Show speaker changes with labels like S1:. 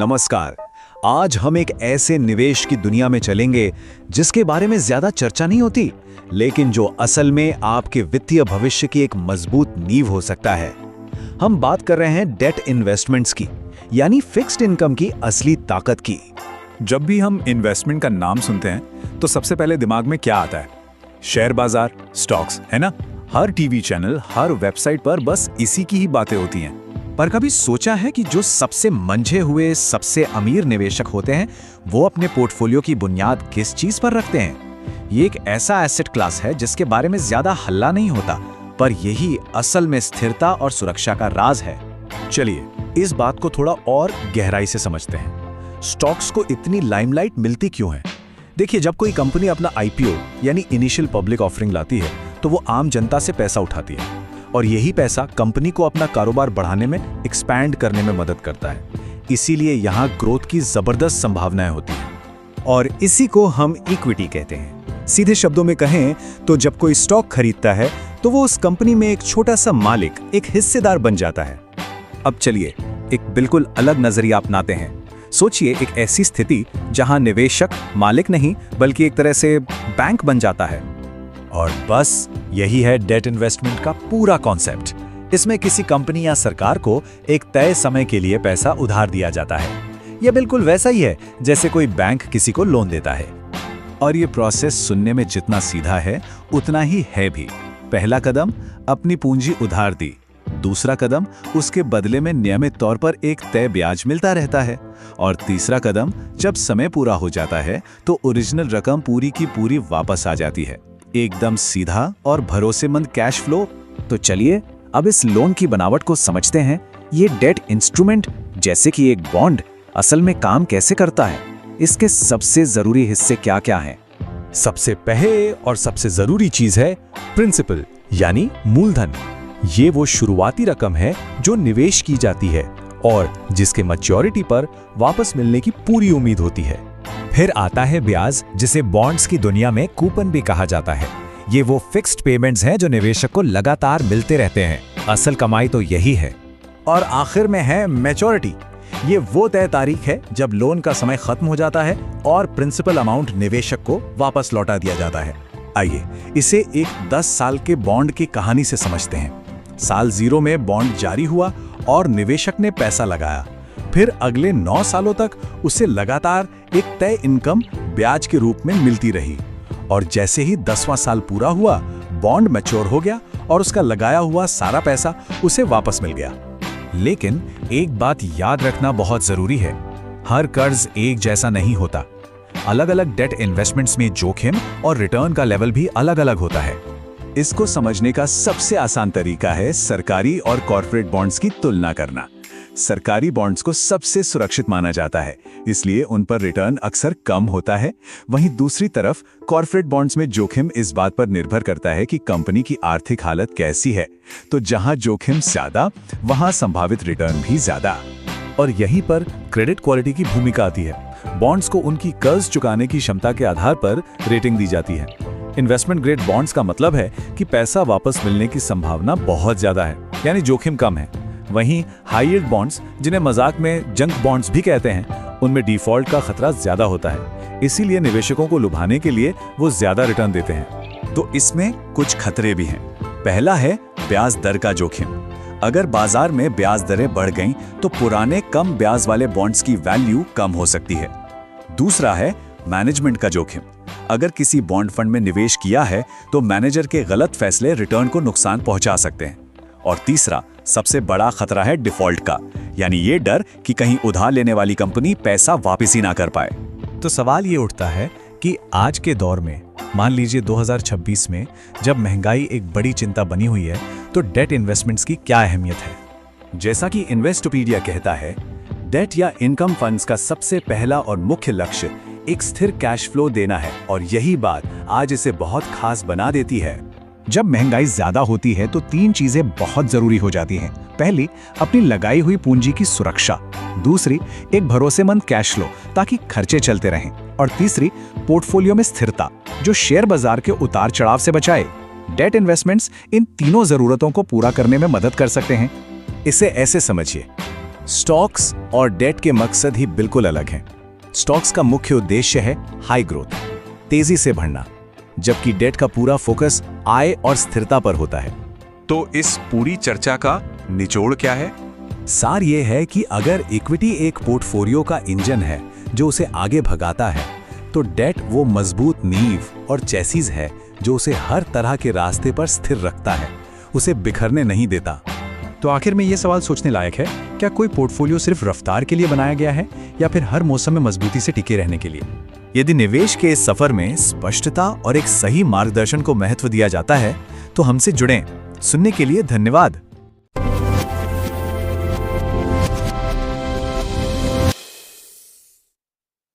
S1: नमस्कार। आज हम एक ऐसे निवेश की दुनिया में चलेंगे जिसके बारे में ज्यादा चर्चा नहीं होती, लेकिन जो असल में आपके वित्तीय भविष्य की एक मजबूत नींव हो सकता है। हम बात कर रहे हैं डेट इन्वेस्टमेंट्स की, यानी फिक्स्ड इनकम की असली ताकत की।
S2: जब भी हम इन्वेस्टमेंट का नाम सुनते हैं तो सबसे पहले दिमाग में क्या आता है? शेयर बाजार, स्टॉक्स, है ना? हर टीवी चैनल, हर वेबसाइट पर बस इसी की ही बातें होती हैं।
S1: पर कभी सोचा है कि जो सबसे मंझे हुए सबसे अमीर निवेशक होते हैं वो अपने पोर्टफोलियो की बुनियाद किस चीज पर रखते हैं? ये एक ऐसा एसेट क्लास है जिसके बारे में ज्यादा हल्ला नहीं होता, पर यही असल में स्थिरता और सुरक्षा का राज है। चलिए इस बात को थोड़ा और गहराई से समझते हैं। स्टॉक्स को इतनी लाइमलाइट मिलती क्यों है? देखिए, जब कोई कंपनी अपना आईपीओ यानी इनिशियल पब्लिक ऑफरिंग लाती है तो वो आम जनता से पैसा उठाती है, और यही पैसा कंपनी को अपना कारोबार बढ़ाने में, एक्सपैंड करने में मदद करता है। इसीलिए यहाँ ग्रोथ की जबरदस्त संभावनाएं होती हैं, और इसी को हम इक्विटी कहते हैं। सीधे शब्दों में कहें तो जब कोई स्टॉक खरीदता है तो वो उस कंपनी में एक छोटा सा मालिक, एक हिस्सेदार बन जाता है। अब चलिए एक बिल्कुल अलग नजरिया अपनाते हैं। सोचिए एक ऐसी स्थिति जहां निवेशक मालिक नहीं बल्कि एक तरह से बैंक बन जाता है। और बस यही है डेट इन्वेस्टमेंट का पूरा कॉन्सेप्ट। इसमें किसी कंपनी या सरकार को एक तय समय के लिए पैसा उधार दिया जाता है। यह बिल्कुल वैसा ही है जैसे कोई बैंक किसी को लोन देता है। और ये प्रोसेस सुनने में जितना सीधा है उतना ही है भी। पहला कदम, अपनी पूंजी उधार दी। दूसरा कदम, उसके बदले में नियमित तौर पर एक तय ब्याज मिलता रहता है। और तीसरा कदम, जब समय पूरा हो जाता है तो ओरिजिनल रकम पूरी की पूरी वापस आ जाती है। एकदम सीधा और भरोसेमंद कैश फ्लो। तो चलिए अब इस लोन की बनावट को समझते हैं। ये डेट इंस्ट्रूमेंट जैसे कि एक बॉन्ड असल में काम कैसे करता है? इसके सबसे जरूरी हिस्से क्या-क्या हैं? सबसे पहले और सबसे जरूरी चीज है प्रिंसिपल, यानी मूलधन। ये वो शुरुआती रकम है जो निवेश की जाती है और जिसके मैच्योरिटी पर वापस मिलने की पूरी उम्मीद होती है। फिर आता है ब्याज, जिसे बॉन्ड्स की दुनिया में कूपन भी कहा जाता है। ये वो फिक्स्ड पेमेंट्स हैं जो निवेशक को लगातार मिलते रहते हैं। असल कमाई तो यही है। और आखिर में है मैच्योरिटी। ये वो तय तारीख है जब लोन का समय खत्म हो जाता है और प्रिंसिपल अमाउंट निवेशक को वापस लौटा दिया जाता है। आइए इसे एक 10 साल के बॉन्ड की कहानी से समझते हैं। साल 0 में बॉन्ड जारी हुआ और निवेशक ने पैसा लगाया। फिर अगले 9 सालों तक उसे लगातार एक तय इनकम ब्याज के रूप में मिलती रही। और जैसे ही 10वां साल पूरा हुआ, बॉन्ड मैच्योर हो गया और उसका लगाया हुआ सारा पैसा उसे वापस मिल गया। लेकिन एक बात याद रखना बहुत जरूरी है, हर कर्ज एक जैसा नहीं होता। अलग अलग डेट इन्वेस्टमेंट्स में जोखिम और रिटर्न का लेवल भी अलग अलग होता है। इसको समझने का सबसे आसान तरीका है सरकारी और कॉर्पोरेट बॉन्ड्स की तुलना करना। सरकारी बॉन्ड्स को सबसे सुरक्षित माना जाता है, इसलिए उन पर रिटर्न अक्सर कम होता है। वहीं दूसरी तरफ कॉर्पोरेट बॉन्ड्स में जोखिम इस बात पर निर्भर करता है कि कंपनी की आर्थिक हालत कैसी है। तो जहां जोखिम ज्यादा, वहां संभावित रिटर्न भी ज्यादा। और यहीं पर क्रेडिट क्वालिटी की भूमिका आती है। बॉन्ड्स को उनकी कर्ज चुकाने की क्षमता के आधार पर रेटिंग दी जाती है। इन्वेस्टमेंट ग्रेड बॉन्ड्स का मतलब है कि पैसा वापस मिलने की संभावना बहुत ज्यादा है, यानी जोखिम कम है। वहीं हाई यील्ड बॉन्ड्स, जिन्हें मजाक में जंक बॉन्ड्स भी कहते हैं, उनमें डिफॉल्ट का खतरा ज्यादा होता है। इसीलिए निवेशकों को लुभाने के लिए वो ज्यादा रिटर्न देते हैं। तो इसमें कुछ खतरे भी हैं। पहला है ब्याज दर का जोखिम। अगर बाजार में ब्याज दरें बढ़ गईं तो पुराने कम ब्याज वाले बॉन्ड्स की वैल्यू कम हो सकती है। दूसरा है मैनेजमेंट का जोखिम। अगर किसी बॉन्ड फंड में निवेश किया है तो मैनेजर के गलत फैसले रिटर्न को नुकसान पहुंचा सकते हैं। और तीसरा सबसे बड़ा खतरा है डिफॉल्ट का, यानी ये डर कि कहीं उधार लेने वाली कंपनी पैसा वापस ही ना कर पाए। तो सवाल ये उठता है कि आज के दौर में, मान लीजिए 2026 में, जब महंगाई एक बड़ी चिंता बनी हुई है, तो डेट इन्वेस्टमेंट्स की क्या अहमियत है? जैसा कि इन्वेस्टोपीडिया कहता है, डेट या इनकम फंड्स का सबसे पहला और मुख्य लक्ष्य एक स्थिर कैश फ्लो देना है। और यही बात आज इसे बहुत खास बना देती है। जब महंगाई ज्यादा होती है तो 3 चीजें बहुत जरूरी हो जाती हैं। पहली, अपनी लगाई हुई पूंजी की सुरक्षा। दूसरी, एक भरोसेमंद कैश फ्लो ताकि खर्चे चलते रहें। और तीसरी, पोर्टफोलियो में स्थिरता जो शेयर बाजार के उतार चढ़ाव से बचाए। डेट इन्वेस्टमेंट्स इन तीनों जरूरतों को पूरा करने में मदद कर सकते हैं। इसे ऐसे समझिए, स्टॉक्स और डेट के मकसद ही बिल्कुल अलग हैं। स्टॉक्स का मुख्य उद्देश्य है हाई ग्रोथ, तेजी से बढ़ना, जबकि डेट का पूरा फोकस आय और स्थिरता पर होता है।
S2: तो इस पूरी चर्चा का निचोड़ क्या है?
S1: सार ये है कि अगर इक्विटी एक पोर्टफोलियो का इंजन है जो उसे आगे भगाता है, तो डेट वो मजबूत नींव और चैसीज है जो उसे हर तरह के रास्ते पर स्थिर रखता है, उसे बिखरने नहीं देता।
S3: तो आखिर में ये सवाल सोचने लायक है, क्या कोई पोर्टफोलियो सिर्फ रफ्तार के लिए बनाया गया है या फिर हर मौसम में मजबूती से टिके रहने के लिए?
S1: यदि निवेश के इस सफर में स्पष्टता और एक सही मार्गदर्शन को महत्व दिया जाता है, तो हमसे जुड़ें। सुनने के लिए धन्यवाद।